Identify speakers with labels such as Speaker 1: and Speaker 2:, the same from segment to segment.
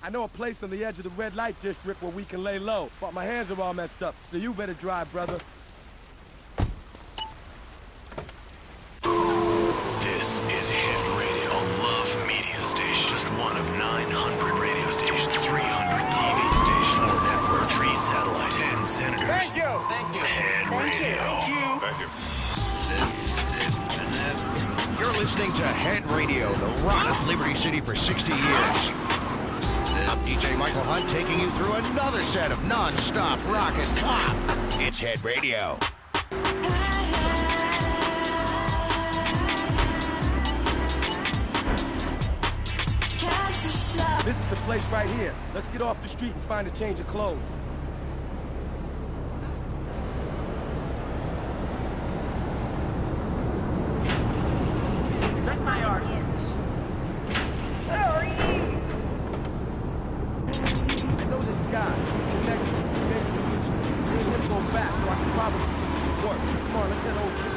Speaker 1: I know a place on the edge of the red light district where we can lay low, but my hands are all messed up, so you better drive, brother.
Speaker 2: This is Hit Radio, a love media station. Just one of 900 radio stations, 300 TV stations, 4 networks, 3 satellites, 10 senators.
Speaker 3: Thank you.
Speaker 4: Thank you.
Speaker 2: Hit Radio.
Speaker 3: Thank you.
Speaker 5: You're listening to Head Radio, the rock of Liberty City for 60 years. I'm DJ Michael Hunt taking you through another set of non-stop rock and pop. It's Head Radio.
Speaker 1: This is the place right here. Let's get off the street and find a change of clothes.
Speaker 4: Not my art. Hurry!
Speaker 1: I know this guy. He's connected. Maybe the future. Me and him go back, so I can probably do some work. Come on, let's get over here.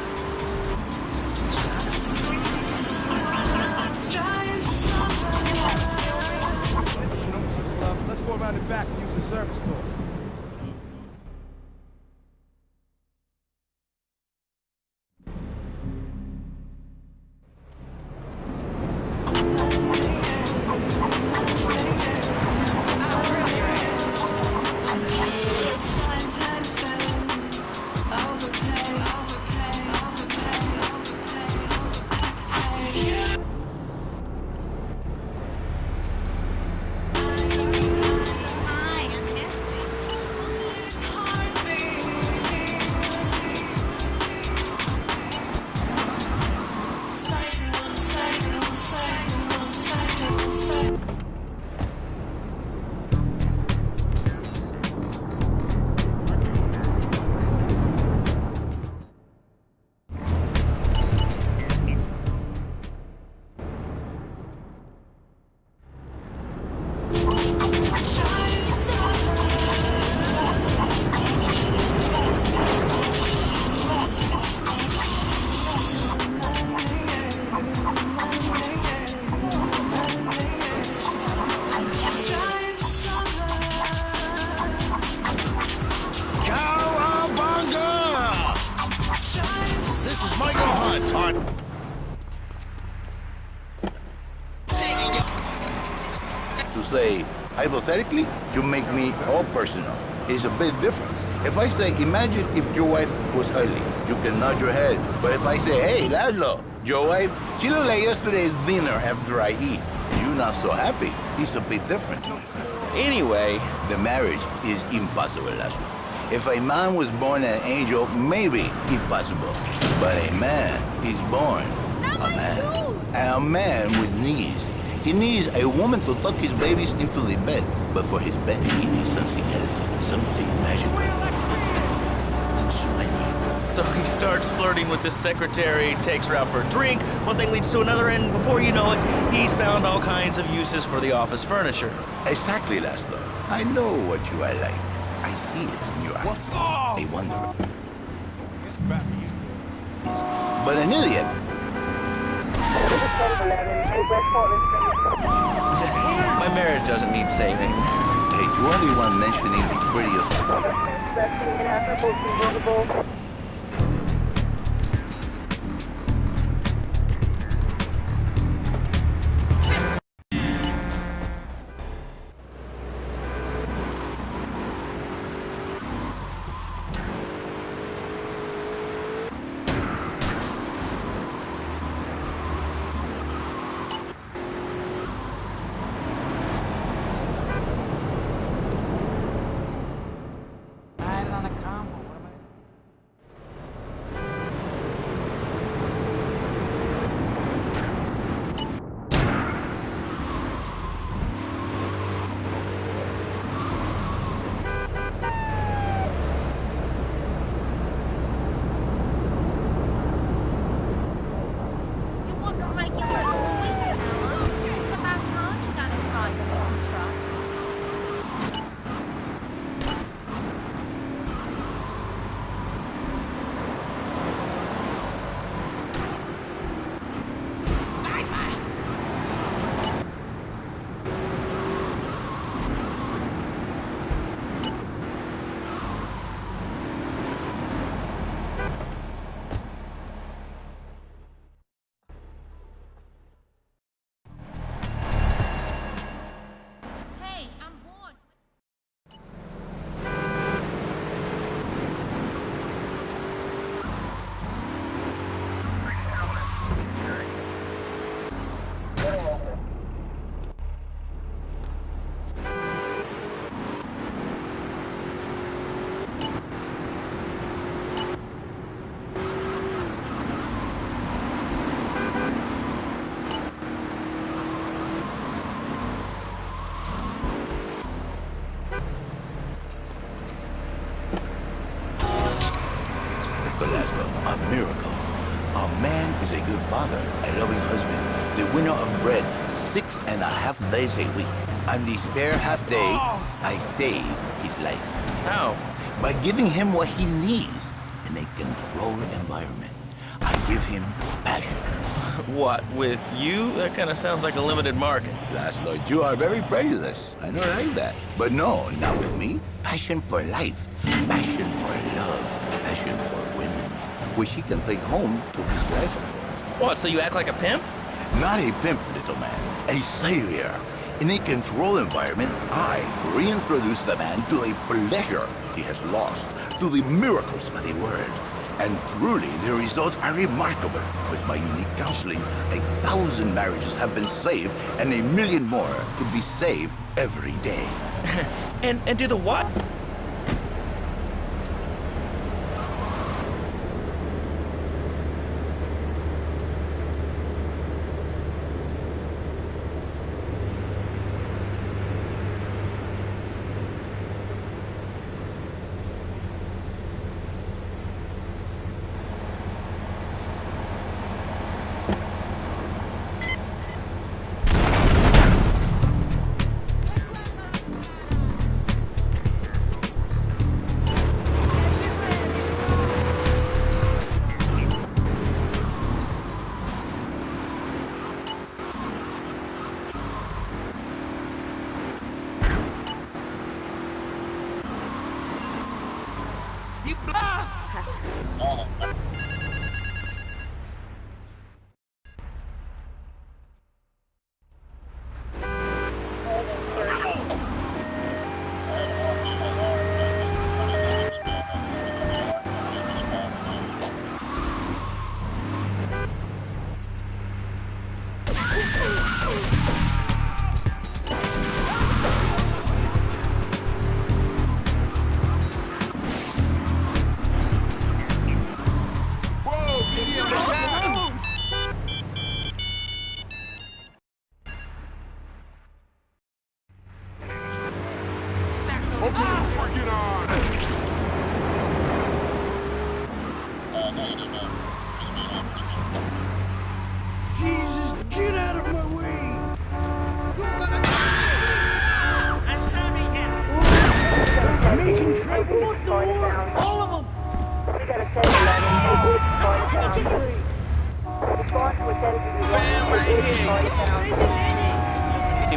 Speaker 1: Let's go around the back and use the service door.
Speaker 6: To say, hypothetically, you make me all personal. It's a bit different. If I say, imagine if your wife was early, you can nod your head. But if I say, hey, Laszlo, your wife, she looked like yesterday's dinner after I eat. You're not so happy. It's a bit different. Anyway, the marriage is impossible, Laszlo. If a man was born an angel, maybe it's possible. But a man is born a man. And a man with knees. He needs a woman to tuck his babies into the bed. But for his bed, he needs something else. Something magical.
Speaker 7: So he starts flirting with this secretary, takes her out for a drink, one thing leads to another, and before you know it, he's found all kinds of uses for the office furniture.
Speaker 6: Exactly, Laszlo. I know what you are like. I see it in your eyes. A wonder. But an idiot.
Speaker 7: My marriage doesn't need saving.
Speaker 6: Hey, you only want mentioning the prettiest part. A man is a good father, a loving husband, the winner of bread 6.5 days a week. On the spare half day, I save his life.
Speaker 7: How?
Speaker 6: By giving him what he needs in a controlled environment. I give him passion.
Speaker 7: What, with you? That kind of sounds like a limited market.
Speaker 6: Laszlo, you are very prejudiced. I don't like that. But no, not with me. Passion for life. Passion for love. Passion for women. Which he can take home to his wife.
Speaker 7: What, so you act like a pimp?
Speaker 6: Not a pimp, little man. A savior. In a controlled environment, I reintroduce the man to a pleasure he has lost, to the miracles of the world. And truly, the results are remarkable. With my unique counseling, 1,000 marriages have been saved, and 1 million more could be saved every day.
Speaker 7: And do the what?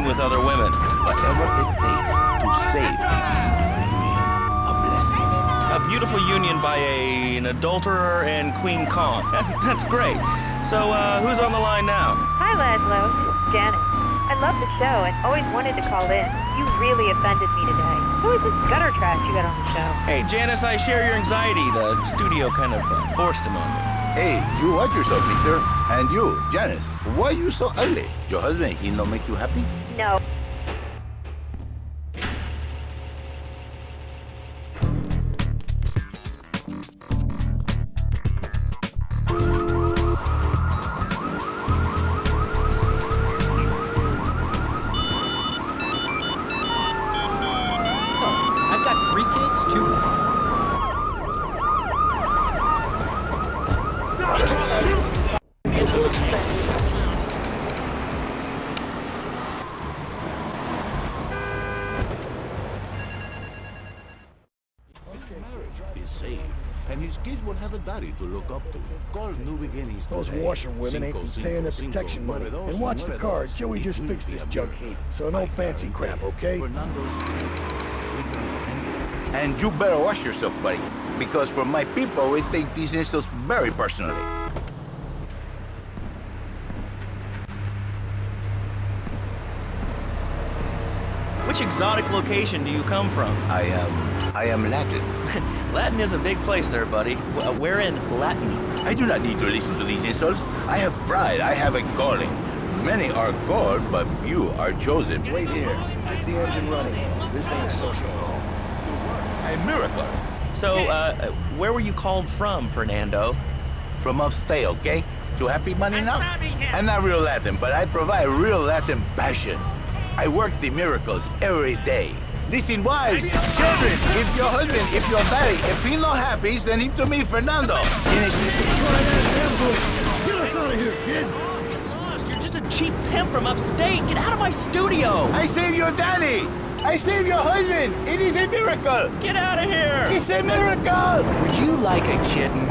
Speaker 7: With other women.
Speaker 6: Whatever it takes to save a blessing.
Speaker 7: A beautiful union by an adulterer and Queen Kong. That's great. So, who's on the line now?
Speaker 3: Hi, Laszlo. It's Janet. I love the show and always wanted to call in. You really offended me today. Who is this gutter trash you got on the show?
Speaker 7: Hey, Janice, I share your anxiety. The studio kind of forced him on me.
Speaker 6: Hey, you watch yourself, mister. And you, Janice, why are you so ugly? Your husband, he don't make you happy?
Speaker 3: No.
Speaker 4: I've got 3 kids, 2
Speaker 6: is saved, and his kids will have a daddy to look up to. Call New Beginnings
Speaker 8: Those
Speaker 6: today.
Speaker 8: washerwomen ain't been paying their protection money. And watch the cars. Joey just fixed this junk heap. So no fancy crap, okay?
Speaker 6: And you better watch yourself, buddy. Because for my people, we take these insults very personally.
Speaker 7: Which exotic location do you come from?
Speaker 6: I am Latin.
Speaker 7: Latin is a big place there, buddy. Where in Latin?
Speaker 6: I do not need to listen to these insults. I have pride. I have a calling. Many are called, but few are chosen.
Speaker 8: Wait here. Get the engine running. This ain't a social hall.
Speaker 6: A miracle.
Speaker 7: So, where were you called from, Fernando?
Speaker 6: From upstate, okay? You happy money now? I'm not real Latin, but I provide real Latin passion. I work the miracles every day. Listen, wives, children, if your husband, if your daddy, if he's not happy, send him to me, Fernando.
Speaker 7: him from upstate. Get out of my studio.
Speaker 6: I saved your daddy. I saved your husband. It is a miracle.
Speaker 7: Get out of here.
Speaker 6: It's a miracle.
Speaker 4: Would you like a kitten?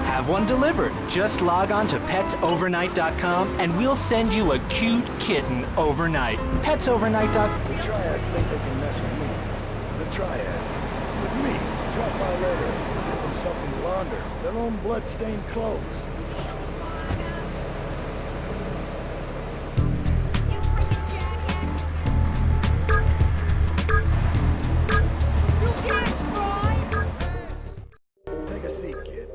Speaker 4: Have one delivered. Just log on to petsovernight.com and we'll send you a cute kitten overnight. Petsovernight.com.
Speaker 8: The triads think they can mess with me. The triads. With me. Drop by later. Give them something to launder. Their own blood-stained clothes. Take a seat, kid.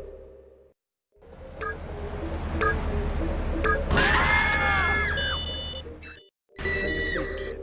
Speaker 8: Take a seat, kid.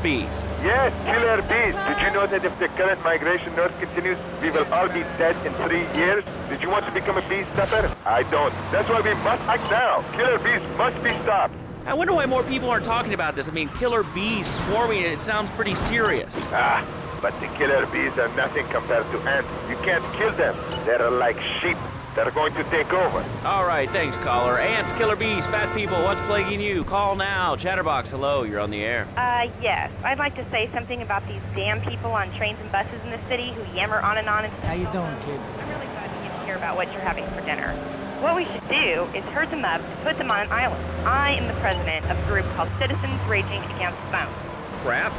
Speaker 7: Bees.
Speaker 9: Yes, killer bees. Did you know that if the current migration north continues, we will all be dead in 3 years? Did you want to become a bee stopper? I don't. That's why we must act now. Killer bees must be stopped.
Speaker 7: I wonder why more people aren't talking about this. I mean, killer bees swarming, it sounds pretty serious.
Speaker 9: Ah, but the killer bees are nothing compared to ants. You can't kill them. They're like sheep. They're going to take over.
Speaker 7: All right, thanks, caller. Ants, killer bees, fat people, what's plaguing you? Call now. Chatterbox, hello, you're on the air.
Speaker 3: Yes. I'd like to say something about these damn people on trains and buses in the city who yammer on and on.
Speaker 10: How you doing, kid?
Speaker 3: I'm really glad you get to hear about what you're having for dinner. What we should do is herd them up and put them on an island. I am the president of a group called Citizens Raging Against Phones.
Speaker 7: Crap?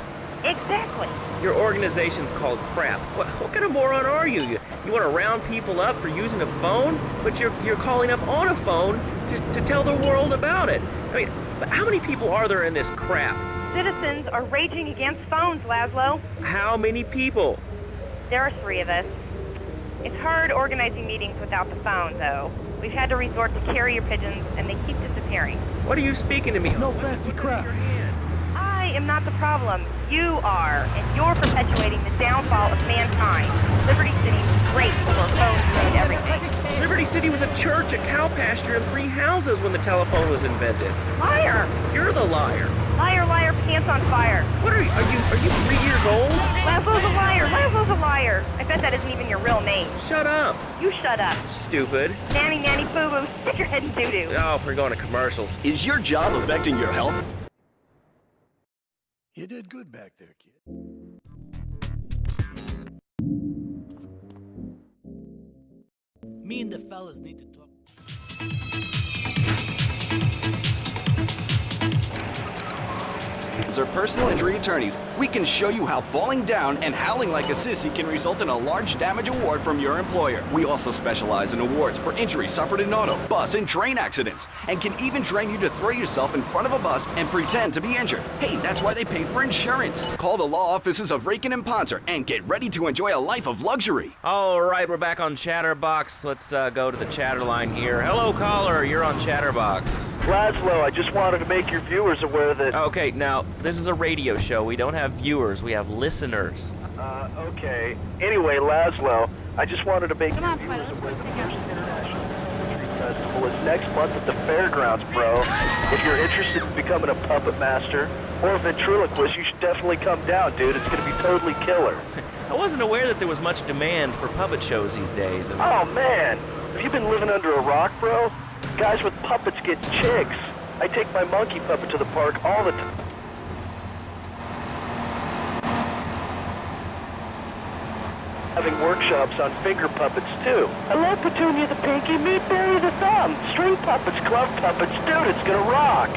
Speaker 3: Exactly.
Speaker 7: Your organization's called Crap. What kind of moron are you? You want to round people up for using a phone? But you're calling up on a phone to tell the world about it. I mean, how many people are there in this crap?
Speaker 3: Citizens are raging against phones, Laszlo.
Speaker 7: How many people?
Speaker 3: There are 3 of us. It's hard organizing meetings without the phone, though. We've had to resort to carrier pigeons, and they keep disappearing.
Speaker 7: What are you speaking to me?
Speaker 8: No fancy crap.
Speaker 3: I am not the problem. You are, and you're perpetuating the downfall of mankind. Liberty City is great for phones and everything.
Speaker 7: Liberty City was a church, a cow pasture, and 3 houses when the telephone was invented.
Speaker 3: Liar!
Speaker 7: You're the liar.
Speaker 3: Liar, liar, pants on fire.
Speaker 7: What are you 3 years old?
Speaker 3: Laszlo's a liar, Laszlo's a liar. I bet that isn't even your real name.
Speaker 7: Shut up.
Speaker 3: You shut up.
Speaker 7: Stupid.
Speaker 3: Nanny, nanny, boo-boo, stick your head in doo-doo.
Speaker 7: Oh, we're going to commercials.
Speaker 10: Is your job affecting your health?
Speaker 8: You did good back there, kid.
Speaker 11: Me and the fellas need to talk.
Speaker 10: As our personal injury attorneys, we can show you how falling down and howling like a sissy can result in a large damage award from your employer. We also specialize in awards for injuries suffered in auto, bus, and train accidents, and can even train you to throw yourself in front of a bus and pretend to be injured. Hey, that's why they pay for insurance. Call the law offices of Rakin and Ponser and get ready to enjoy a life of luxury.
Speaker 7: All right, we're back on Chatterbox. Let's go to the chatter line here. Hello, caller. You're on Chatterbox.
Speaker 12: Laszlo, I just wanted to make your viewers aware that...
Speaker 7: Okay, now, this is a radio show. We don't have viewers. We have listeners.
Speaker 12: Okay. Anyway, Laszlo, I just wanted to make your viewers aware that the first International Puppetry Festival is next month at the fairgrounds, bro. If you're interested in becoming a puppet master or a ventriloquist, you should definitely come down, dude. It's going to be totally killer.
Speaker 7: I wasn't aware that there was much demand for puppet shows these days.
Speaker 12: Oh, man. Have you been living under a rock, bro? Guys with puppets get chicks. I take my monkey puppet to the park all the time. Having workshops on finger puppets, too. I love Petunia the Pinky, meet Barry the Thumb. String puppets, glove puppets, dude, it's gonna rock.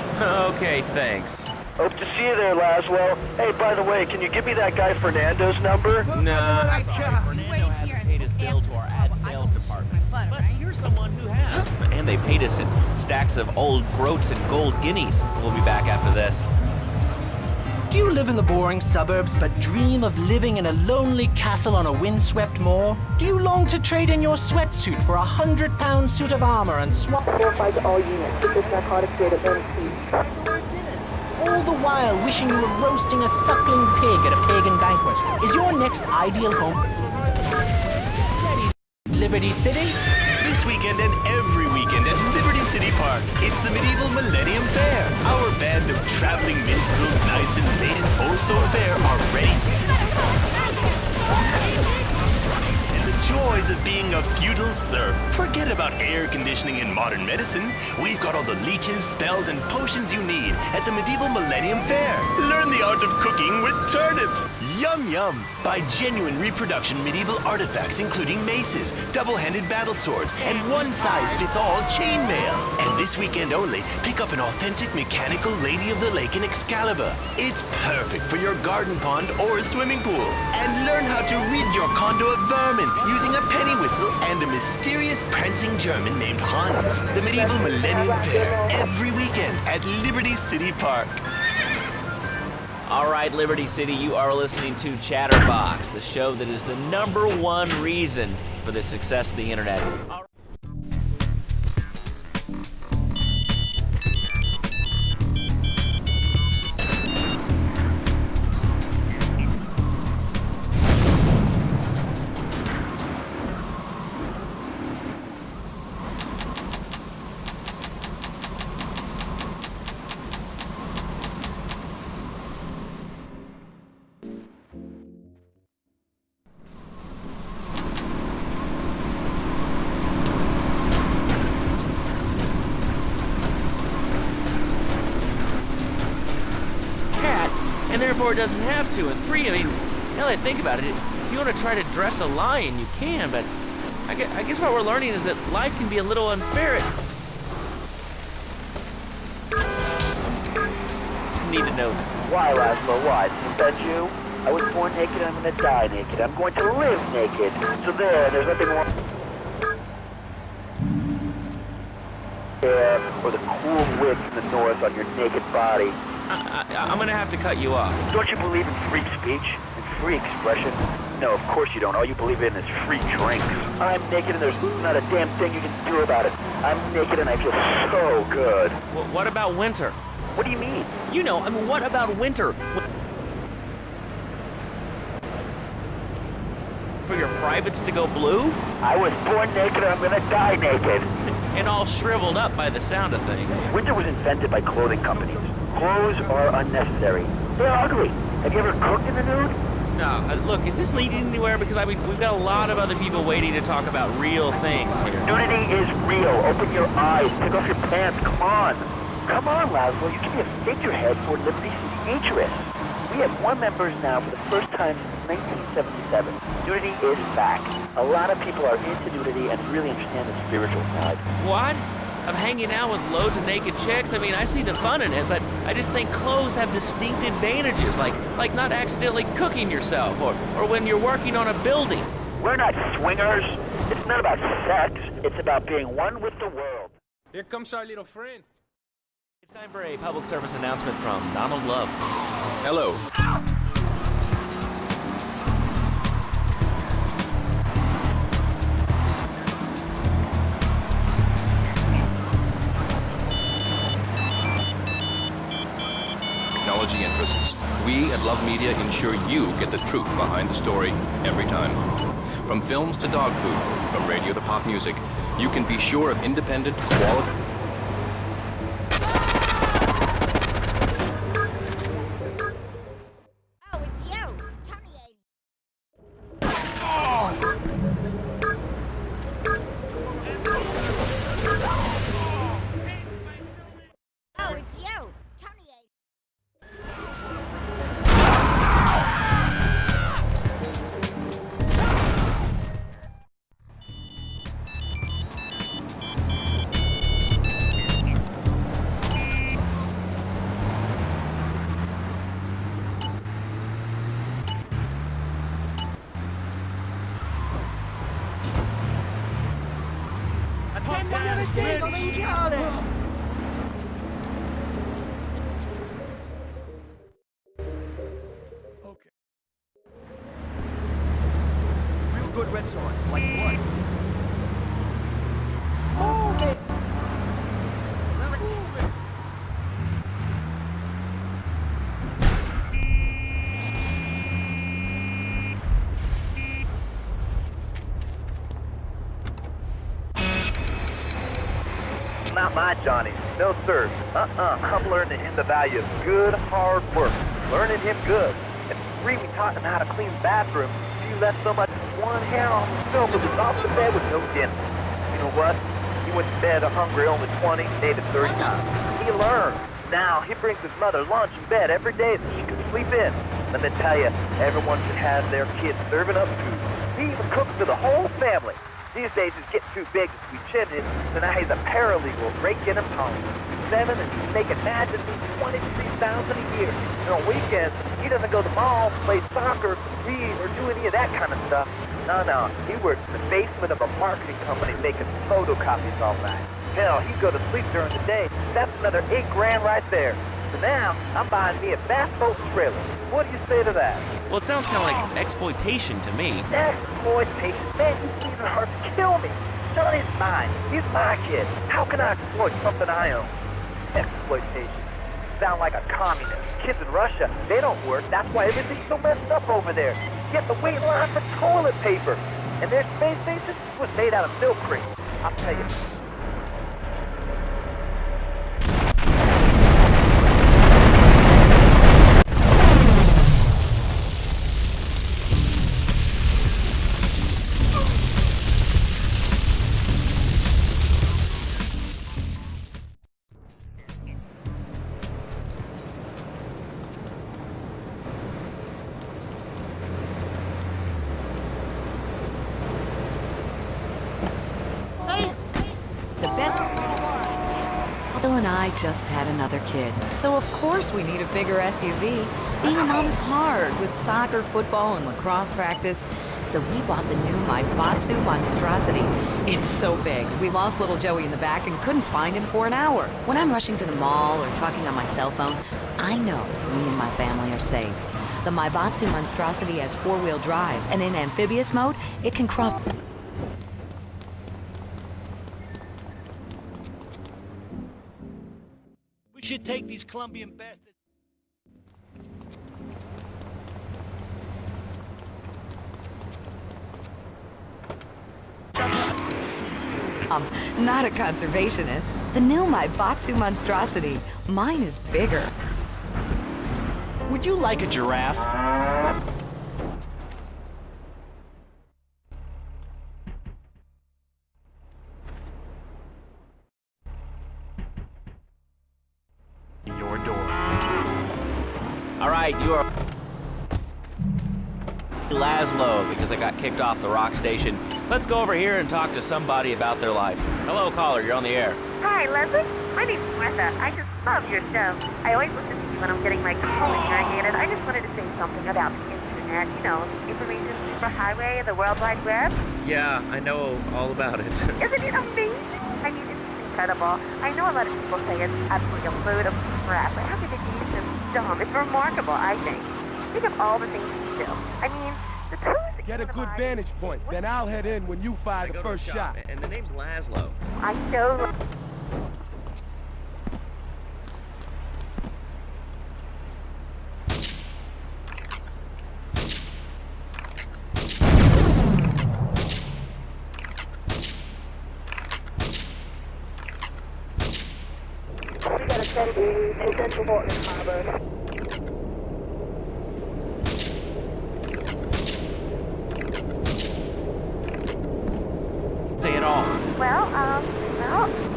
Speaker 7: Okay, thanks.
Speaker 12: Hope to see you there, Laszlo. Hey, by the way, can you give me that guy Fernando's number?
Speaker 7: Nah, sorry. Fernando hasn't paid his bill to our ad sales department. But here's someone who has. And they paid us in stacks of old groats and gold guineas. We'll be back after this.
Speaker 4: Do you live in the boring suburbs but dream of living in a lonely castle on a windswept moor? Do you long to trade in your sweatsuit for a 100-pound suit of armor and swap?
Speaker 13: Verify to all units. This narcotics data NC.
Speaker 4: All the while wishing you were roasting a suckling pig at a pagan banquet. Is your next ideal home Liberty City?
Speaker 2: This weekend and every weekend at Liberty City Park, it's the Medieval Millennium Fair. Our band of traveling minstrels, knights, and maidens oh so fair are ready. And the joys of being a feudal serf. Forget about air conditioning and modern medicine. We've got all the leeches, spells, and potions you need at the Medieval Millennium Fair. Learn the art of cooking with turnips. Yum yum! Buy genuine reproduction medieval artifacts including maces, double-handed battle swords, and one-size-fits-all chainmail. And this weekend only, pick up an authentic mechanical Lady of the Lake in Excalibur. It's perfect for your garden pond or a swimming pool. And learn how to rid your condo of vermin using a penny whistle and a mysterious prancing German named Hans. The Medieval Millennium Fair, every weekend at Liberty City Park.
Speaker 7: All right, Liberty City, you are listening to Chatterbox, the show that is the #1 reason for the success of the internet. And therefore it doesn't have to. And 3, I mean, now that I think about it, if you want to try to dress a lion, you can, but I guess what we're learning is that life can be a little unfair. Need to know that.
Speaker 12: Why, Laszlo, why? Is that you? I was born naked and I'm gonna die naked. I'm going to live naked. So there's nothing wrong. Or the cool wind from the north on your naked body.
Speaker 7: I'm gonna have to cut you off.
Speaker 12: Don't you believe in free speech and free expression? No, of course you don't. All you believe in is free drinks. I'm naked and there's not a damn thing you can do about it. I'm naked and I feel so good.
Speaker 7: Well, what about winter?
Speaker 12: What do you mean?
Speaker 7: You know, I mean, what about winter? For your privates to go blue?
Speaker 12: I was born naked, I'm gonna die naked.
Speaker 7: And all shriveled up by the sound of things.
Speaker 12: Winter was invented by clothing companies. Clothes are unnecessary. They're ugly. Have you ever cooked in the nude?
Speaker 7: No, look, is this leading anywhere? Because, I mean, we've got a lot of other people waiting to talk about real things here.
Speaker 12: Nudity is real. Open your eyes. Take off your pants. Come on. Come on, Laszlo. You can be a figurehead for Liberty City interests. We have more members now for the first time since 1977. Nudity is back. A lot of people are into nudity and really understand the spiritual side.
Speaker 7: What? I'm hanging out with loads of naked chicks. I mean, I see the fun in it, but I just think clothes have distinct advantages, like not accidentally cooking yourself, or when you're working on a building.
Speaker 12: We're not swingers. It's not about sex. It's about being one with the world.
Speaker 11: Here comes our little friend.
Speaker 7: It's time for a public service announcement from Donald Love.
Speaker 10: Hello. Technology interests. We at Love Media ensure you get the truth behind the story every time. From films to dog food, from radio to pop music, you can be sure of independent, quality.
Speaker 14: Oh, it's you, Tony. Oh, it's you, Tony.
Speaker 1: Okay. Real good red sauce, like blood. Move it! Move it!
Speaker 12: Not my Johnny. No, sir. I'm learning him the value of good, hard work. Learning him good. And Remy taught him how to clean bathrooms. He left so much one hair on the film that was off the bed with no dinner. You know what? He went to bed hungry, only 20, David 39. He learned. Now, he brings his mother lunch in bed every day so she can sleep in. Let me tell you, everyone should have their kids serving up food. He even cooks for the whole family. These days he's getting too big to be chinted, so now he's a paralegal breaking and pounding. He's 7 and he's making magically $23,000 a year. And on weekends, he doesn't go to the mall, play soccer, read, or do any of that kind of stuff. No, he works in the basement of a marketing company making photocopies all night. Hell, he'd go to sleep during the day. That's another $8 grand right there. So now, I'm buying me a bass boat and trailer. What do you say to that?
Speaker 7: Well, it sounds kind of like exploitation to me.
Speaker 12: Exploitation? Man, you seem hard to kill me. Johnny's mine. He's my kid. How can I exploit something I own? Exploitation. Sound like a communist. Kids in Russia, they don't work. That's why everything's so messed up over there. Get the wait line for toilet paper. And their space station was made out of milk cream. I'll tell you.
Speaker 15: And I just had another kid, so of course we need a bigger SUV. Being a mom is hard with soccer, football, and lacrosse practice, so we bought the new Maibatsu Monstrosity. It's so big, we lost little Joey in the back and couldn't find him for an hour. When I'm rushing to the mall or talking on my cell phone, I know me and my family are safe. The Maibatsu Monstrosity has four-wheel drive, and in amphibious mode, it can cross...
Speaker 11: We should take these Colombian bastards.
Speaker 15: mom, not a conservationist. The new Maibatsu monstrosity. Mine is bigger.
Speaker 4: Would you like a giraffe?
Speaker 7: Your door. All right, you are Laszlo, because I got kicked off the rock station. Let's go over here and talk to somebody about their life. Hello, caller, you're on the air.
Speaker 3: Hi, Leslie. My name's Martha. I just love your show. I always listen to you when I'm getting my colon irrigated. I just wanted to say something about the internet. You know, the information superhighway, the World Wide Web.
Speaker 7: Yeah, I know all about it.
Speaker 3: Isn't it amazing? I mean, it's incredible. I know a lot of people say it's absolutely a load of crap, but how could it be so dumb? It's remarkable, I think. Think of all the things you do. I mean, the tools that
Speaker 1: Get a good vantage point, then I'll head in when you fire the first shot.
Speaker 7: And the name's Laszlo.
Speaker 3: I so...
Speaker 13: We got a 10 to Central Portland Harbor.
Speaker 7: Say it all.
Speaker 3: Well,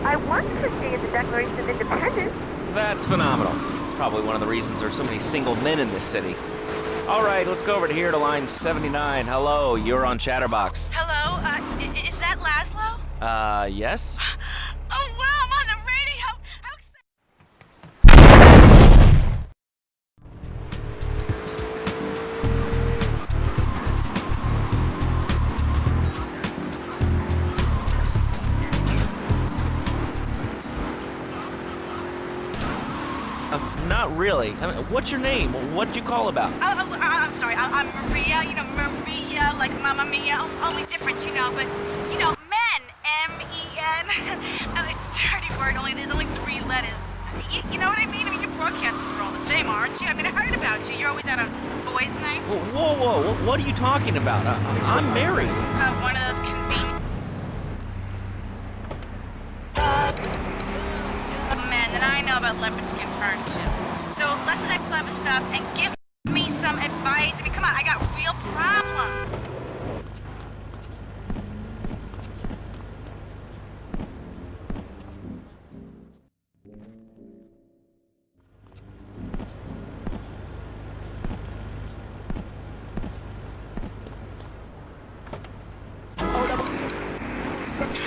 Speaker 3: I wanted to say the Declaration of Independence.
Speaker 7: That's phenomenal. Probably one of the reasons there's so many single men in this city. All right, let's go over to here to line 79. Hello, you're on Chatterbox.
Speaker 16: Hello, is that Laszlo?
Speaker 7: Yes?
Speaker 16: Oh, wow, I'm on the radio! How exciting!
Speaker 7: Not really. I mean, what's your name? What'd you call about?
Speaker 16: I'm sorry, I'm Maria, you know, Maria, like Mamma Mia, only different, you know, but, you know, men, M-E-N, it's a dirty word, there's only 3 letters. You know what I mean? I mean, your broadcasters are all the same, aren't you? I mean, I heard about you. You're always out on boys' nights.
Speaker 7: Whoa, what are you talking about? I'm married.
Speaker 16: One of those convenient men that I know about leopard skin furniture. So less of that clever stuff and give me some advice. I mean, come on, I got real problems.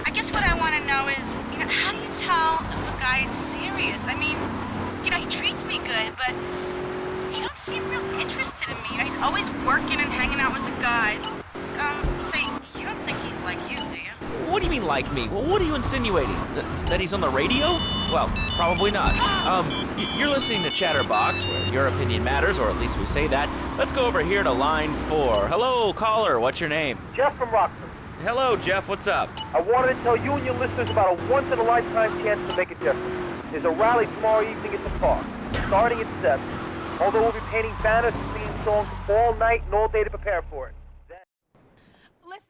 Speaker 16: I guess what I want to know is, you know, how do you tell if a guy is serious? I mean, you know, he treats me good, but he don't seem real interested in me. You know, he's always working and hanging out with the guys. Say, you don't think he's like you, do you?
Speaker 7: What do you mean, like me? Well, what are you insinuating? That he's on the radio? Well, probably not. You're listening to Chatterbox, where your opinion matters, or at least we say that. Let's go over here to line 4. Hello, caller, what's your name?
Speaker 12: Jeff from Rockford.
Speaker 7: Hello, Jeff, what's up?
Speaker 12: I wanted to tell you and your listeners about a once-in-a-lifetime chance to make a difference. There's a rally tomorrow evening at the park, starting at 7. Although we'll be painting banners and singing songs all night and all day to prepare for it.
Speaker 16: Listen.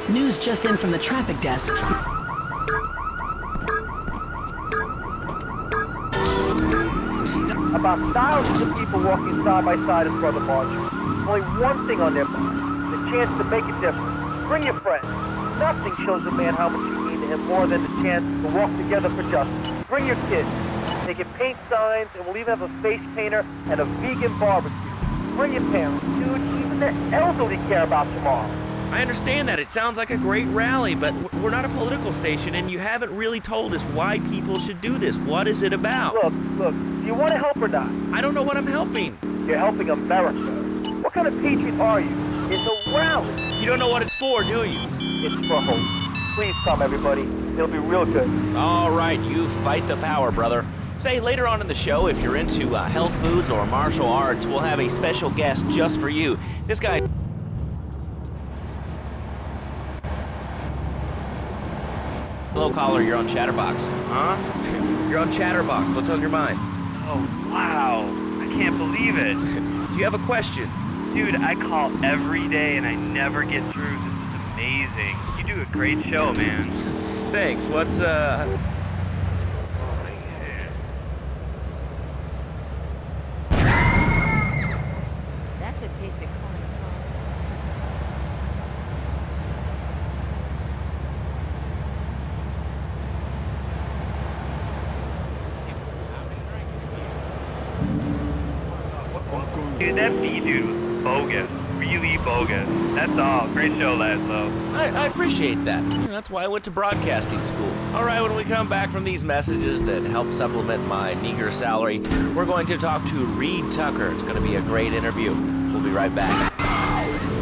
Speaker 17: News just in from the traffic desk.
Speaker 12: About thousands of people walking side by side in front of the march. Only one thing on their mind, the chance to make a difference. Bring your friends. Nothing shows a man how much you mean to him more than the chance to walk together for justice. Bring your kids. They can paint signs, and we'll even have a face painter and a vegan barbecue. Bring your parents. Dude, even the elderly care about tomorrow.
Speaker 7: I understand that. It sounds like a great rally, but we're not a political station, and you haven't really told us why people should do this. What is it about?
Speaker 12: Look, do you want to help or not?
Speaker 7: I don't know what I'm helping.
Speaker 12: You're helping America. What kind of patriot are you? It's a rally.
Speaker 7: You don't know what it's for, do you?
Speaker 12: It's for hope. Please come, everybody. It'll be real good.
Speaker 7: All right, you fight the power, brother. Say, later on in the show, if you're into health foods or martial arts, we'll have a special guest just for you. This guy... Hello, caller, you're on Chatterbox. Huh? You're on Chatterbox. What's on your mind?
Speaker 18: Oh, wow. I can't believe it.
Speaker 7: Do you have a question?
Speaker 18: Dude, I call every day and I never get through. This is amazing. You do a great show, man.
Speaker 7: Thanks. What's,
Speaker 3: That's a taste of corn.
Speaker 18: Dude, that B dude was bogus. Really bogus. That's all. Great show, Laszlo.
Speaker 7: I appreciate that. That's why I went to broadcasting school. All right, when we come back from these messages that help supplement my meager salary, we're going to talk to Reed Tucker. It's going to be a great interview. We'll be right back.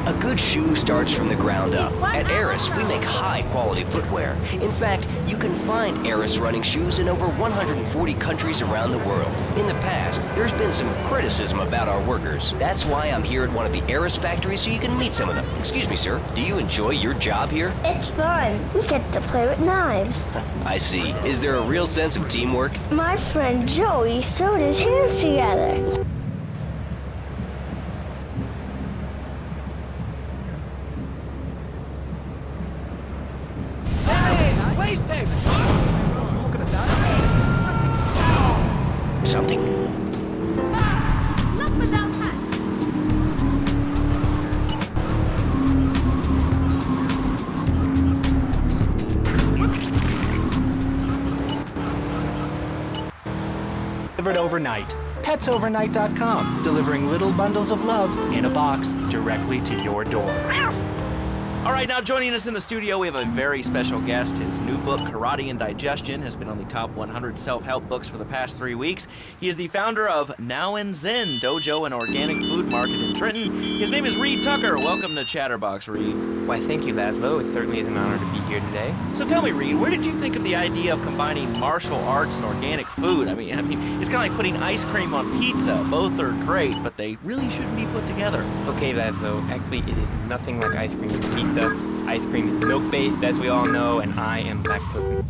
Speaker 19: A good shoe starts from the ground up. At Eris, we make high-quality footwear. In fact, you can find Eris running shoes in over 140 countries around the world. In the past, there's been some criticism about our workers. That's why I'm here at one of the Eris factories so you can meet some of them. Excuse me, sir. Do you enjoy your job here?
Speaker 20: It's fun. We get to play with knives.
Speaker 19: I see. Is there a real sense of teamwork?
Speaker 20: My friend Joey sewed his hands together.
Speaker 19: Something.
Speaker 14: Look without touch.
Speaker 4: Delivered overnight. PetsOvernight.com, delivering little bundles of love in a box directly to your door.
Speaker 7: All right, now joining us in the studio, we have a very special guest. His new book, Karate and Digestion, has been on the top 100 self-help books for the past 3 weeks. He is the founder of Now and Zen Dojo, an organic food market in Trenton. His name is Reed Tucker. Welcome to Chatterbox, Reed.
Speaker 21: Why, thank you, Laszlo. It certainly is an honor to be here today.
Speaker 7: So tell me, Reed, where did you think of the idea of combining martial arts and organic food? I mean, it's kind of like putting ice cream on pizza. Both are great, but they really shouldn't be put together.
Speaker 21: Okay, Laszlo. Actually, it is nothing like ice cream and pizza. Ice cream is milk-based, as we all know, and I am lactose.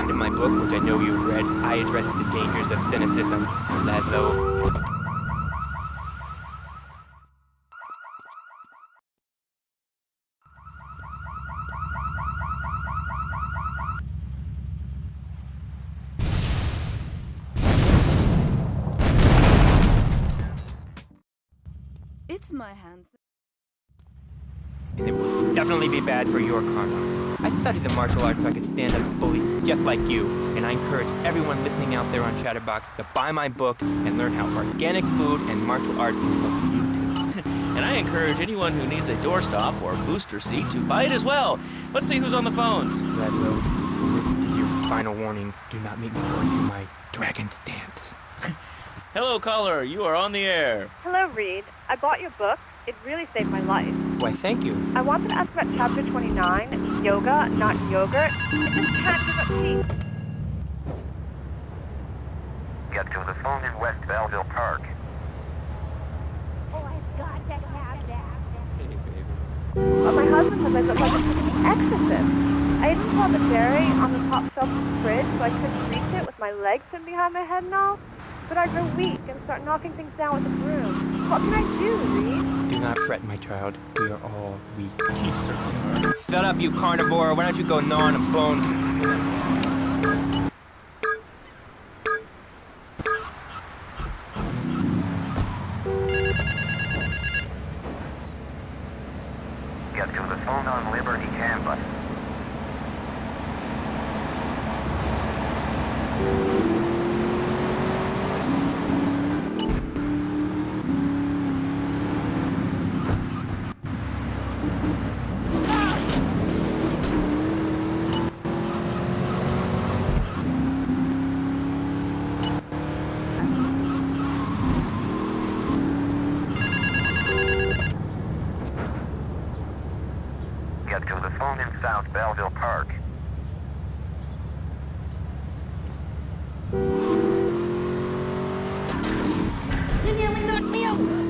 Speaker 21: In my book, which I know you've read, I address the dangers of cynicism, Laszlo.
Speaker 22: It's my hands.
Speaker 21: And it will definitely be bad for your karma. I studied the martial arts so I could stand up to bullies just like you, and I encourage everyone listening out there on Chatterbox to buy my book and learn how organic food and martial arts can help you too.
Speaker 7: And I encourage anyone who needs a doorstop or booster seat to buy it as well. Let's see who's on the phones.
Speaker 21: Laszlo, this is your final warning. Do not make me go into my dragon's dance.
Speaker 7: Hello, caller. You are on the air.
Speaker 3: Hello, Reed. I bought your book. It really saved my life.
Speaker 21: Why, thank you.
Speaker 3: I wanted to ask about Chapter 29, yoga, not yogurt. I just can't give up peace.
Speaker 5: Get to the phone in West Belleville Park.
Speaker 14: Oh, I've got to have that.
Speaker 21: Hey, baby.
Speaker 3: But my husband says I look like an exorcist. I even saw the dairy on the top shelf of the fridge so I couldn't reach it with my legs pinned behind my head and all. But I grow weak and start knocking things down with a broom. What can I do, Reed?
Speaker 21: Do not fret, my child. We are all weak. You certainly are. Shut up, you carnivore. Why don't you go gnaw on a bone?
Speaker 5: Get to the phone on Liberty campus. Get to the phone in South Belleville Park.
Speaker 14: You nearly knocked me over.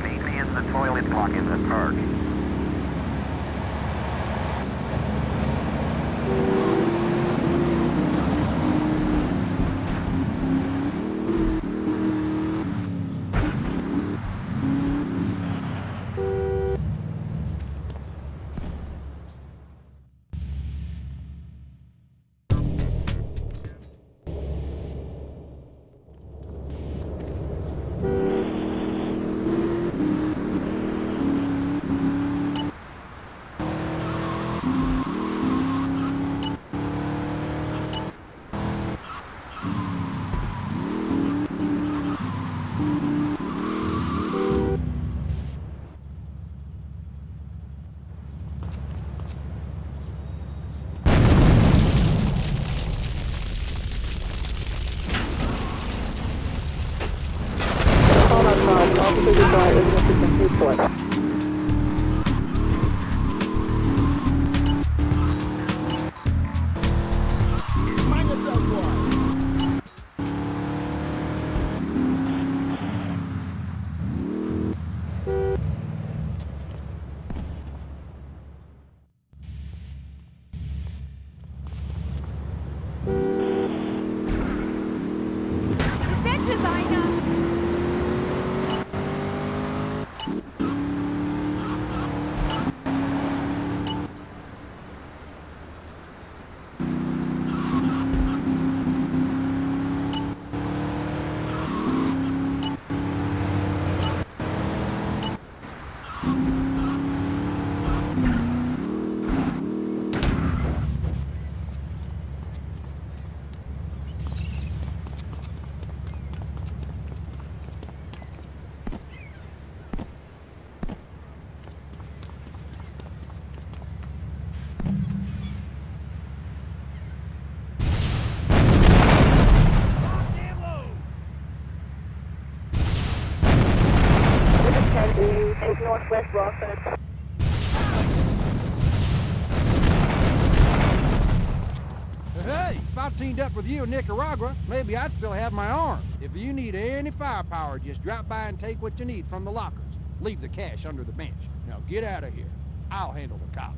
Speaker 5: Meet me in the toilet block in the park.
Speaker 13: Officer required urgent assistance report.
Speaker 1: Mind yourself, boy.
Speaker 3: Event designer!
Speaker 13: Take Northwest Rockford.
Speaker 1: Hey, if I teamed up with you in Nicaragua, maybe I'd still have my arm. If you need any firepower, just drop by and take what you need from the lockers. Leave the cash under the bench. Now get out of here. I'll handle the cops.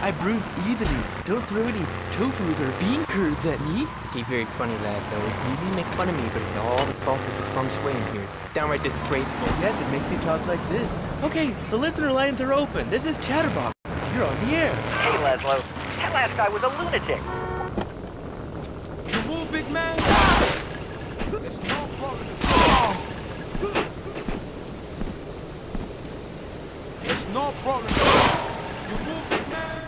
Speaker 21: I breathe easily. Don't throw any tofus or bean curds at me. Okay, very funny, lad, though. You usually make fun of me, but it's all the fault of the feng shui in here. Downright disgraceful. Yes, it makes you talk like this. Okay, the listener lines are open. This is Chatterbox. You're on the air.
Speaker 12: Hey, Laszlo. That last guy was a lunatic.
Speaker 1: You move, big man. It's no problem. It's no problem. You move, big man.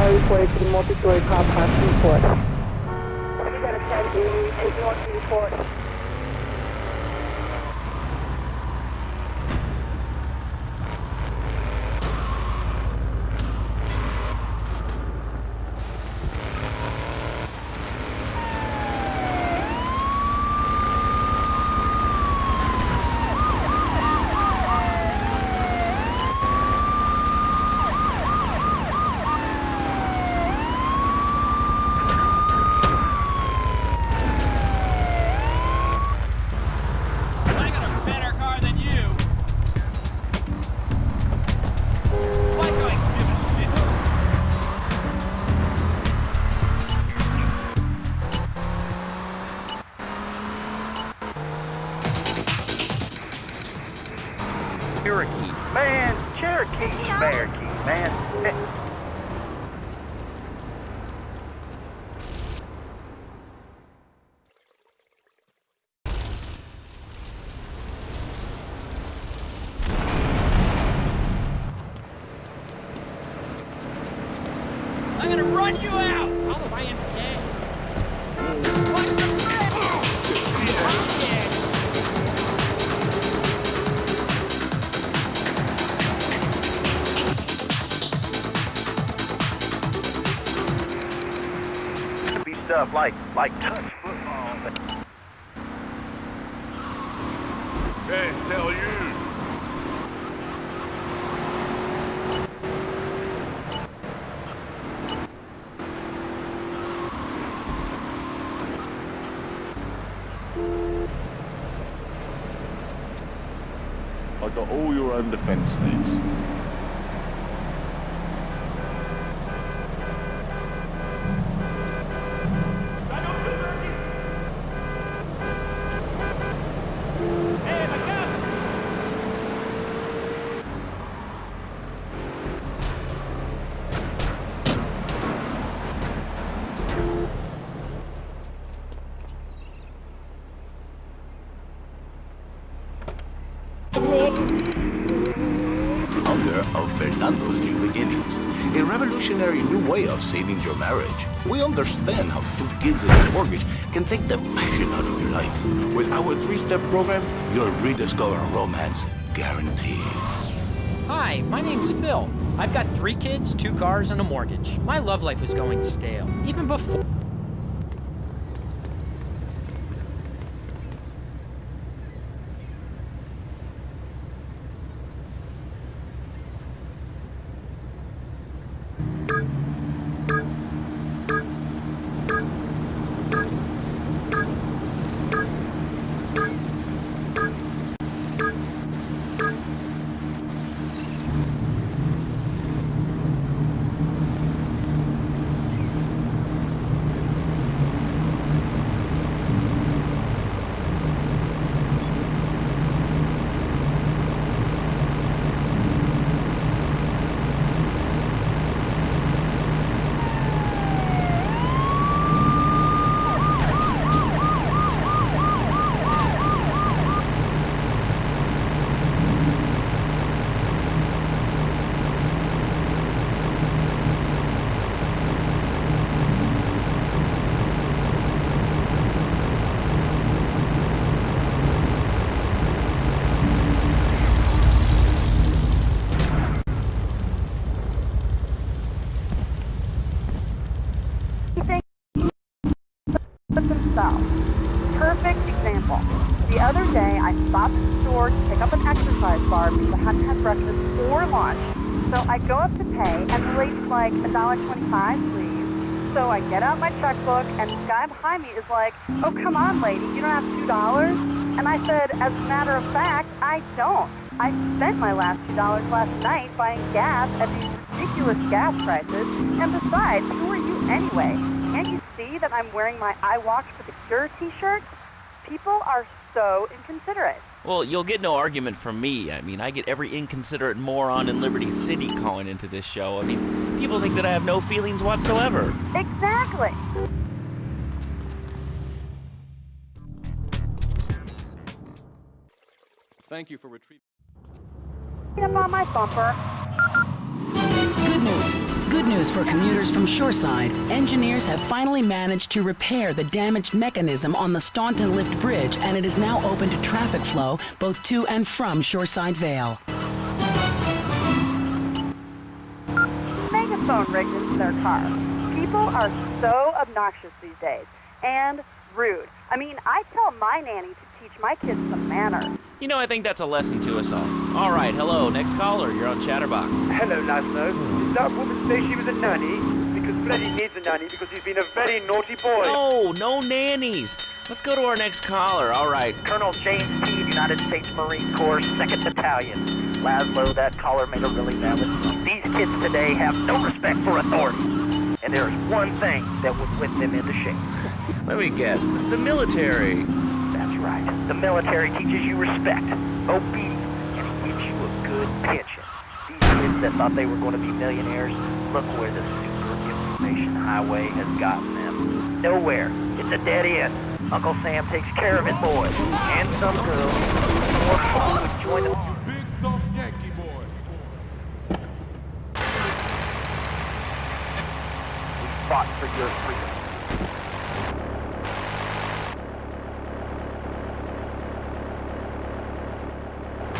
Speaker 13: Reported to the multi-story car park report. We got a 10-80, take north to report.
Speaker 12: Cherokee. Man, Cherokee's Cherokee, man.
Speaker 11: I'm gonna run you out! All the YMCA. What the frick?
Speaker 12: stuff like touch football.
Speaker 6: Can't tell you. I got all your own defense needs.
Speaker 9: Founder of Fernando's New Beginnings, a revolutionary new way of saving your marriage. We understand how 2 kids and a mortgage can take the passion out of your life. With our 3-step program, you'll rediscover romance guaranteed.
Speaker 11: Hi, my name's Phil. I've got 3 kids, 2 cars, and a mortgage. My love life was going stale, even before.
Speaker 3: Perfect example. The other day, I stopped at the store to pick up an exercise bar because I hadn't had breakfast or lunch. So I go up to pay, and the lady's like, $1.25, please. So I get out my checkbook, and the guy behind me is like, oh, come on, lady, you don't have $2? And I said, as a matter of fact, I don't. I spent my last $2 last night buying gas at these ridiculous gas prices. And besides, who are you anyway? Can't you see that I'm wearing my I Walk for the Cure t-shirt? People are so inconsiderate.
Speaker 7: Well, you'll get no argument from me. I mean, I get every inconsiderate moron in Liberty City calling into this show. I mean, people think that I have no feelings whatsoever.
Speaker 3: Exactly.
Speaker 1: Thank you for retrieving.
Speaker 3: Up on my bumper.
Speaker 17: Good news for commuters from Shoreside. Engineers have finally managed to repair the damaged mechanism on the Staunton Lift Bridge, and it is now open to traffic flow both to and from Shoreside Vale.
Speaker 3: Megaphone rigged into their car. People are so obnoxious these days and rude. I mean, I tell my nanny to teach my kids some manners.
Speaker 7: You know, I think that's a lesson to us all. All right, hello, next caller. You're on Chatterbox.
Speaker 12: Hello, Laszlo. Did that woman say she was a nanny? Because Freddy needs a nanny because he's been a very naughty boy.
Speaker 7: No nannies. Let's go to our next caller. All right.
Speaker 23: Colonel James T., United States Marine Corps, 2nd Battalion. Laszlo, that caller made a really valid point. These kids today have no respect for authority. And there is one thing that would whip them into shape.
Speaker 7: Let me guess. The military.
Speaker 23: That's right. The military teaches you respect, obedience, and it gives you a good pension. These kids that thought they were going to be millionaires, look where the super information highway has gotten them. Nowhere. It's a dead end. Uncle Sam takes care of his boys and some girls. More fun would join them.
Speaker 6: You big tough Yankee boy.
Speaker 23: We fought for your freedom.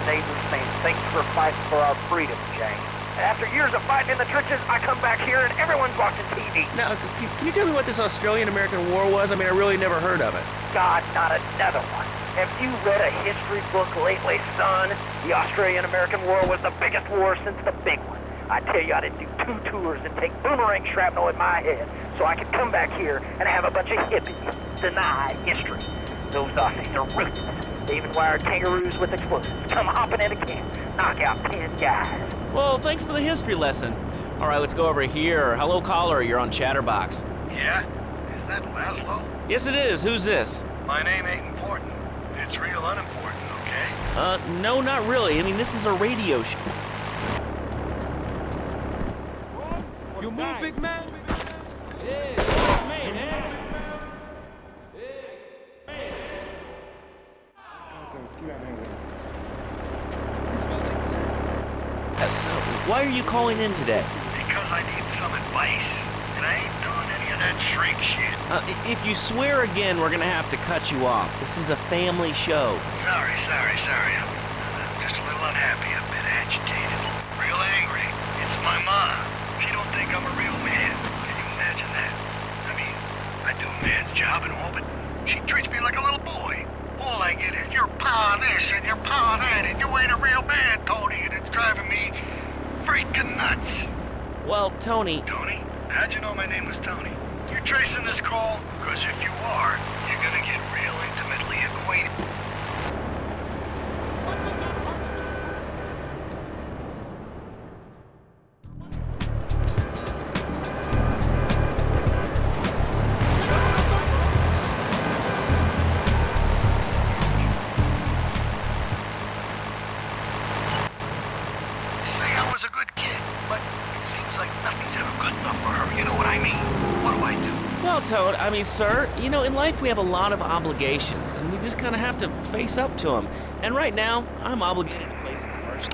Speaker 23: Neighbors saying, thanks for fighting for our freedom, James. After years of fighting in the trenches, I come back here and everyone's watching TV.
Speaker 7: Now, can you tell me what this Australian-American War was? I mean, I really never heard of it.
Speaker 23: God, not another one. Have you read a history book lately, son? The Australian-American War was the biggest war since the big one. I tell you, I didn't do 2 tours and take boomerang shrapnel in my head so I could come back here and have a bunch of hippies deny history. Those Aussies are ruthless. They even wired kangaroos with explosives. Come hopping into camp, knock out 10 guys.
Speaker 7: Well, thanks for the history lesson. All right, let's go over here. Hello, caller. You're on Chatterbox.
Speaker 2: Yeah? Is that Laszlo?
Speaker 7: Yes, it is. Who's this?
Speaker 2: My name ain't important. It's real unimportant, okay?
Speaker 7: No, not really. I mean, this is a radio show.
Speaker 1: You move, big man? Yeah, man, eh?
Speaker 7: So, why are you calling in today?
Speaker 2: Because I need some advice, and I ain't doing any of that shrink shit.
Speaker 7: If you swear again, we're gonna have to cut you off. This is a family show.
Speaker 2: Sorry. I'm just a little unhappy, a bit agitated. Real angry. It's my mom. She don't think I'm a real man. Can you imagine that? I mean, I do a man's job and all, but she treats me like a little boy. All I get is your pa this and your pa that, and you ain't a real man, Tony, and it's driving me freaking nuts.
Speaker 7: Well, Tony...
Speaker 2: Tony? How'd you know my name was Tony? You're tracing this call? Because if you are, you're gonna get real intimately acquainted.
Speaker 7: Toad, I mean, sir, you know, in life we have a lot of obligations, and we just kind of have to face up to them. And right now, I'm obligated to play some commercials.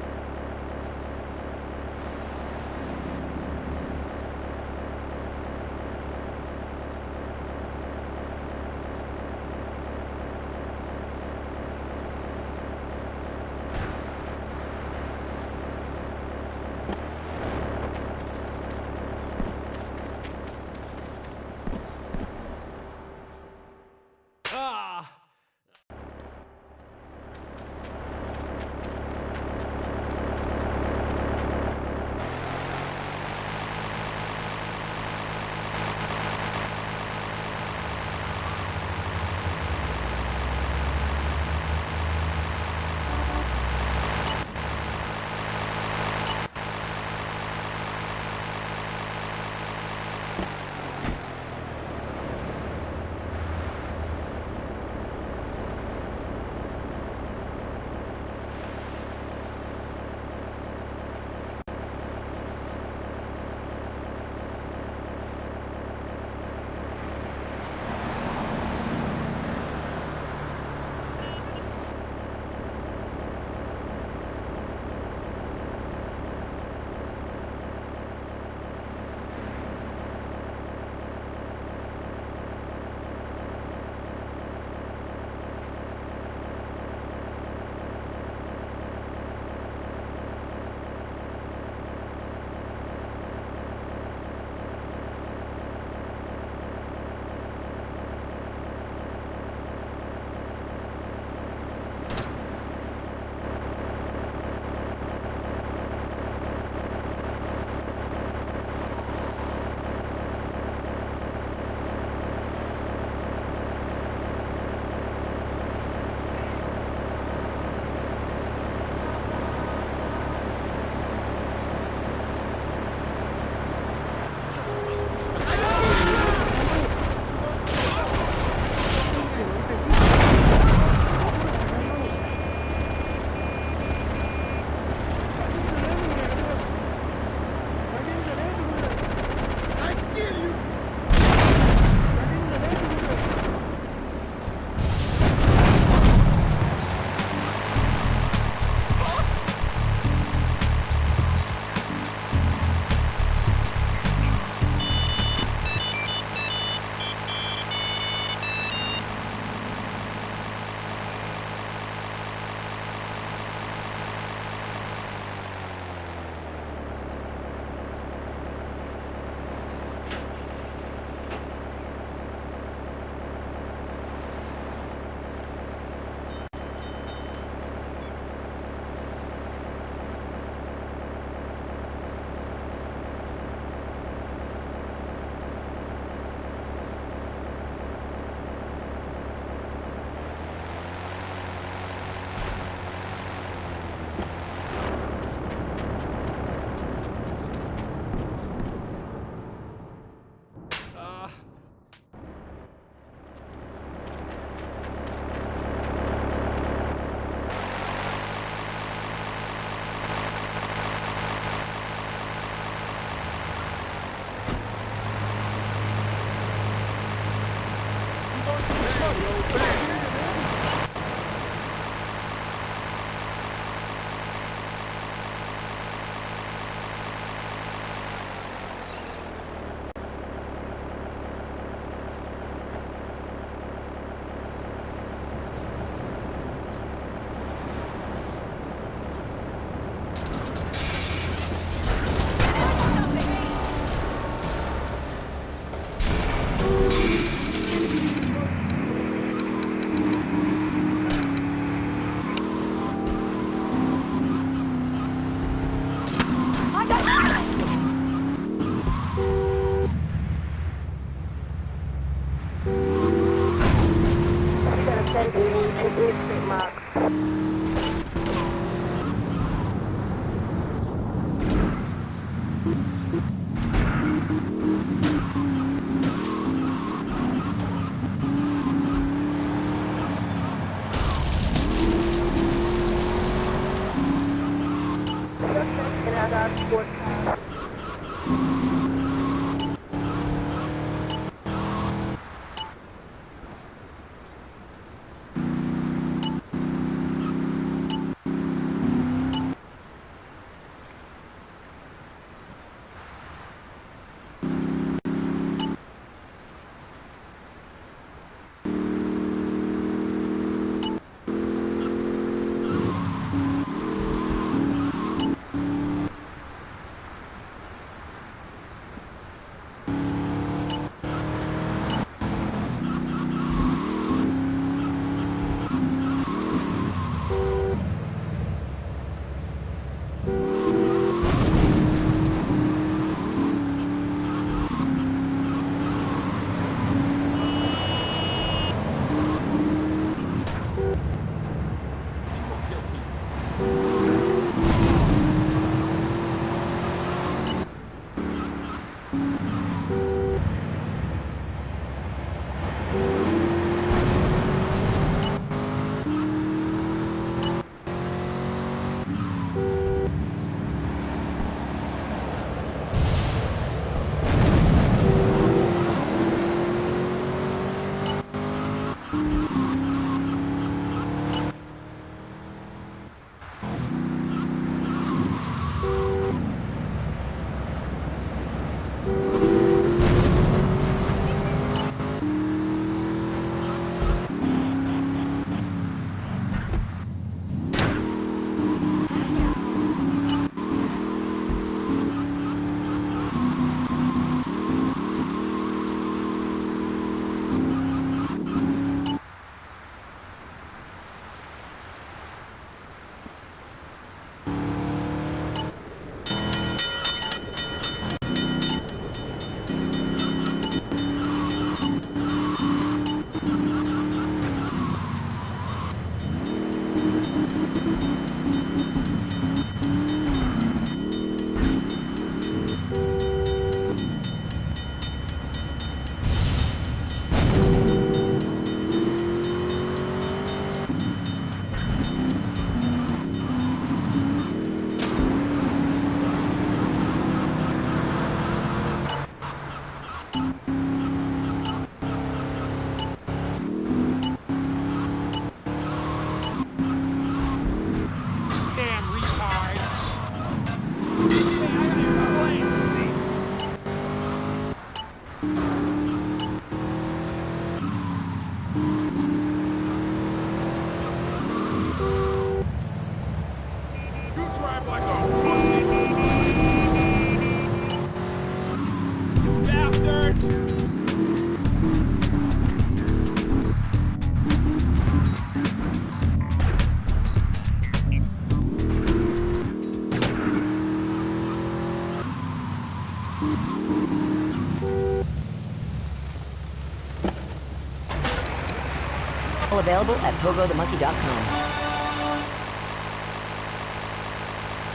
Speaker 8: Available at pogothemonkey.com.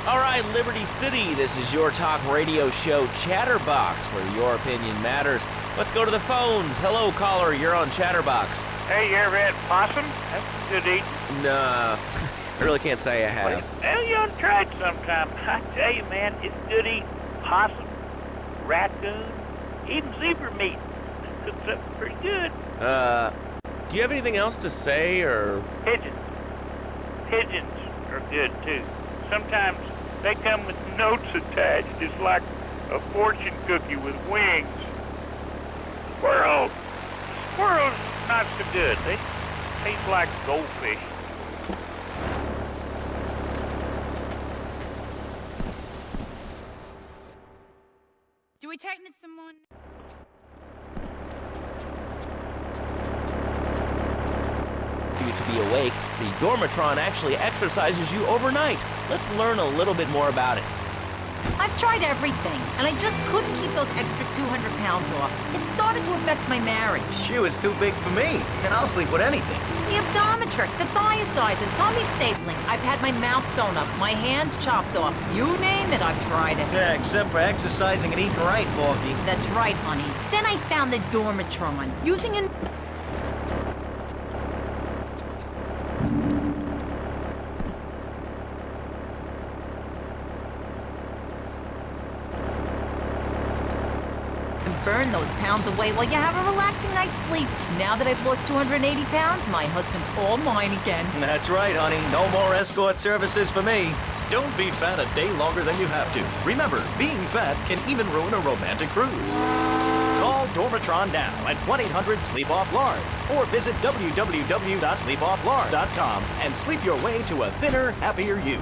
Speaker 7: All right, Liberty City, this is your talk radio show Chatterbox, where your opinion matters. Let's go to the phones. Hello, caller, you're on Chatterbox.
Speaker 10: Hey, you ever had possum? That's some good eating.
Speaker 7: Nah, I really can't say I have.
Speaker 10: Well, you ought to try it sometime. I tell you, man, it's good eating. Possum, raccoon, even zebra meat. That cooks up pretty good.
Speaker 7: Do you have anything else to say, or...?
Speaker 10: Pigeons. Pigeons are good, too. Sometimes they come with notes attached, just like a fortune cookie with wings. Squirrels. Squirrels, not so good. They taste like goldfish.
Speaker 15: Do we tighten it some more?
Speaker 7: You to be awake, the Dormatron actually exercises you overnight. Let's learn a little bit more about it.
Speaker 16: I've tried everything, and I just couldn't keep those extra 200 pounds off. It started to affect my marriage.
Speaker 18: She was too big for me, and I'll sleep with anything.
Speaker 16: The Optometrix, the thiazide, tummy stapling. I've had my mouth sewn up, my hands chopped off. You name it, I've tried it.
Speaker 18: Yeah, except for exercising and eating right, Porky.
Speaker 16: That's right, honey. Then I found the Dormatron, using an... burn those pounds away while you have a relaxing night's sleep. Now that I've lost 280 pounds, my husband's all mine again.
Speaker 18: That's right, honey. No more escort services for me. Don't be fat a day longer than you have to. Remember, being fat can even ruin a romantic cruise. Call Dormatron now at 1-800-SLEEP-OFF-LARD or visit www.sleepofflard.com and sleep your way to a thinner, happier you.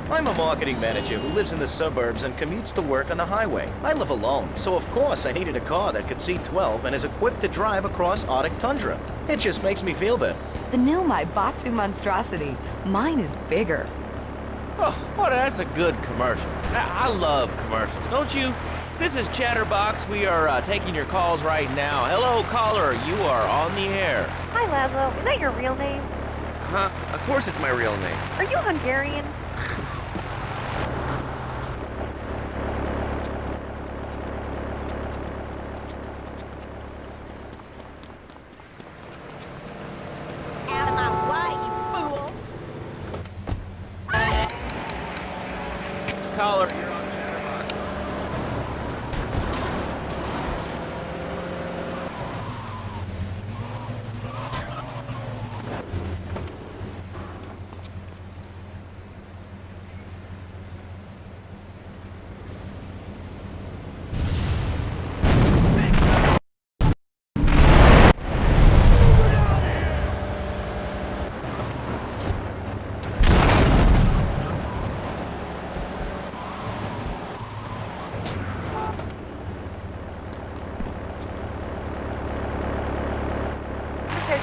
Speaker 18: I'm a marketing manager who lives in the suburbs and commutes to work on the highway. I live alone, so of course I needed a car that could seat 12 and is equipped to drive across Arctic tundra. It just makes me feel better.
Speaker 24: The new Maibatsu monstrosity. Mine is bigger.
Speaker 7: Oh, well, that's a good commercial. I love commercials, don't you? This is Chatterbox. We are taking your calls right now. Hello, caller. You are on the air.
Speaker 3: Hi, Laszlo. Is that your real name?
Speaker 7: Huh? Of course it's my real name.
Speaker 3: Are you Hungarian?
Speaker 16: Out of my way, you fool!
Speaker 7: Caller.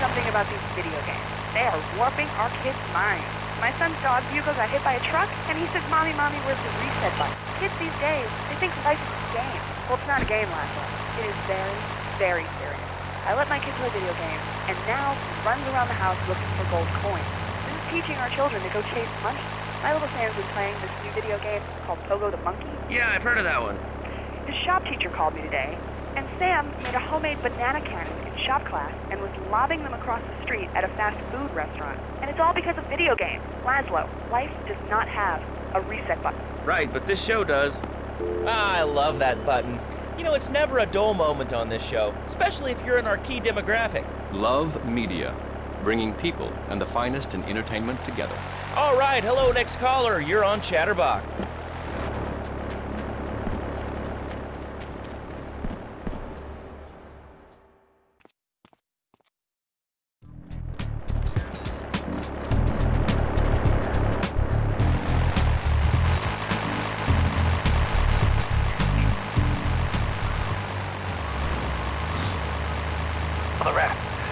Speaker 3: Something about these video games. They are warping our kids' minds. My son's dog Bugle got hit by a truck, and he says, Mommy, where's the reset button? Kids these days, they think life is a game. Well, it's not a game, Laszlo. It is very, very serious. I let my kids play video games, and now he runs around the house looking for gold coins. This is teaching our children to go chase money. My little Sam's been playing this new video game called Pogo the Monkey.
Speaker 7: Yeah, I've heard of that one.
Speaker 3: His shop teacher called me today, and Sam made a homemade banana cannon in shop class and was lobbing them across the street at a fast food restaurant. And it's all because of video games. Laszlo, life does not have a reset button.
Speaker 7: Right, but this show does. Ah, I love that button. You know, it's never a dull moment on this show, especially if you're in our key demographic.
Speaker 25: Love Media, bringing people and the finest in entertainment together.
Speaker 7: All right, hello, next caller. You're on Chatterbox.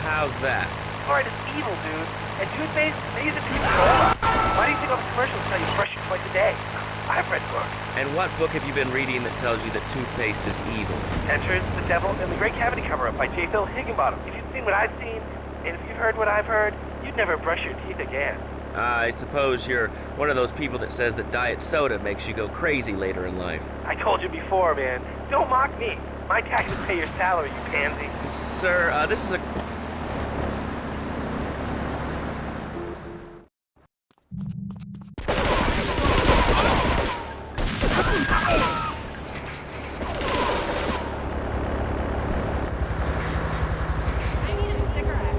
Speaker 7: How's that?
Speaker 23: Fluoride is evil, dude. And toothpaste, they use it to control. Why do you think all the commercials tell you to brush your twice a day? I've read books.
Speaker 7: And what book have you been reading that tells you that toothpaste is evil?
Speaker 23: Entrance, The Devil, and the Great Cavity Cover-Up by J. Phil Higginbottom. If you've seen what I've seen, and if you've heard what I've heard, you'd never brush your teeth again.
Speaker 7: I suppose you're one of those people that says that diet soda makes you go crazy later in life.
Speaker 23: I told you before, man. Don't mock me. My taxes pay your salary, you pansy.
Speaker 7: Sir, this is a...
Speaker 15: I need a cigarette.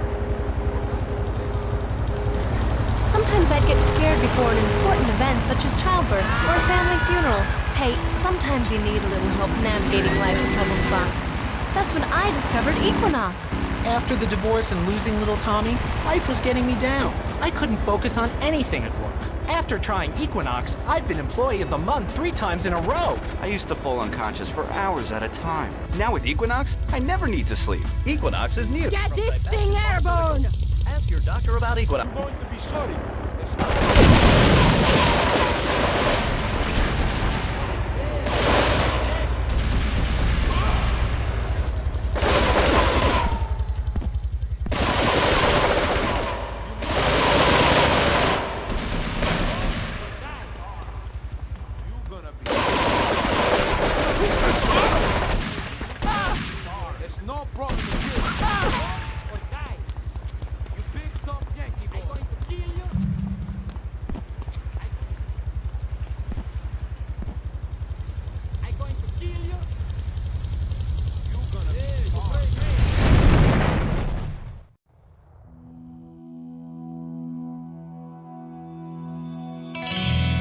Speaker 4: childbirth or a family funeral. Hey, sometimes you need a little help navigating life's trouble spots. That's when I discovered Equinox.
Speaker 11: After the divorce and losing little Tommy, life was getting me down. I couldn't focus on anything at work. After trying Equinox, I've been Employee of the Month 3 times in a row.
Speaker 14: I used to fall unconscious for hours at a time. Now with Equinox, I never need to sleep.
Speaker 18: Equinox is new.
Speaker 15: Get this thing airborne!
Speaker 18: Ask your doctor about Equinox.
Speaker 1: I'm going to be sorry.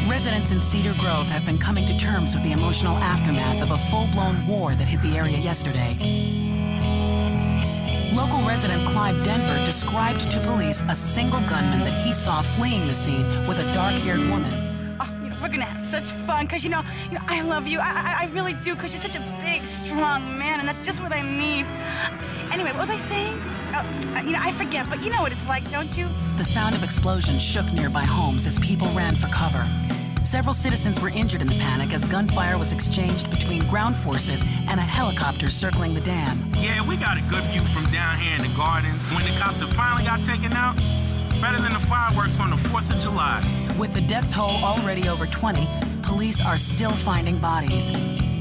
Speaker 17: Residents in Cedar Grove have been coming to terms with the emotional aftermath of a full-blown war that hit the area yesterday. Local resident Clive Denver described to police a single gunman that he saw fleeing the scene with a dark-haired woman.
Speaker 15: Oh, we're gonna have such fun, because, you know, I love you. I really do, because you're such a big, strong man, and that's just what I need. Anyway, what was I saying? I forget, but you know what it's like, don't you?
Speaker 17: The sound of explosions shook nearby homes as people ran for cover. Several citizens were injured in the panic as gunfire was exchanged between ground forces and a helicopter circling the dam.
Speaker 19: Yeah, we got a good view from down here in the gardens. When the copter finally got taken out, better than the fireworks on the 4th of July.
Speaker 17: With the death toll already over 20, police are still finding bodies.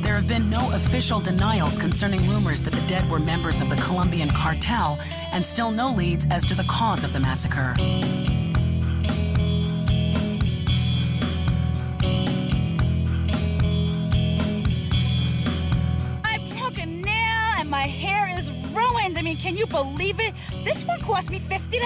Speaker 17: There have been no official denials concerning rumors that the dead were members of the Colombian cartel, and still no leads as to the cause of the massacre.
Speaker 15: My hair is ruined. I mean, can you believe it? This one cost me $50.